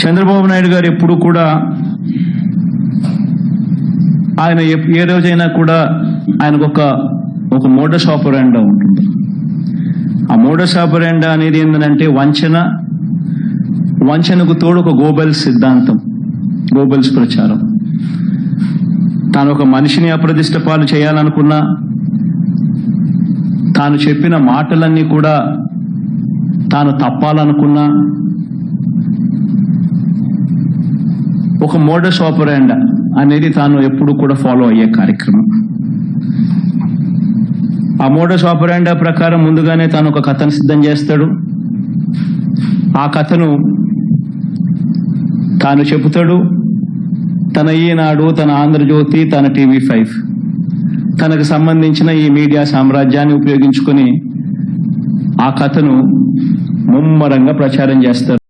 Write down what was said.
చంద్రబాబు నాయుడు గారు ఎప్పుడు కూడా ఆయన ఏ రోజైనా కూడా ఆయనకు ఒక మోడస్ ఆపరెండా ఉంటుంది. ఆ మోడస్ ఆపరెండా అనేది ఏంటంటే వంచనకు తోడు ఒక గోబెల్స్ సిద్ధాంతం, గోబెల్స్ ప్రచారం. తాను ఒక మనిషిని అప్రదిష్ట పాలు చేయాలనుకున్నా, తాను చెప్పిన మాటలన్నీ కూడా తాను తప్పాలనుకున్నా, ఒక మోడస్ ఆపరెండా అనేది తాను ఎప్పుడు కూడా ఫాలో అయ్యే కార్యక్రమం. ఆ మోడస్ ఆపరెండా ప్రకారం ముందుగానే తాను ఒక కథను సిద్ధం చేస్తాడు. ఆ కథను తాను చెబుతాడు. తన ఈనాడు, తన ఆంధ్రజ్యోతి, తన TV5 తనకు సంబంధించిన ఈ మీడియా సామ్రాజ్యాన్ని ఉపయోగించుకొని ఆ కథను ముమ్మరంగా ప్రచారం చేస్తారు.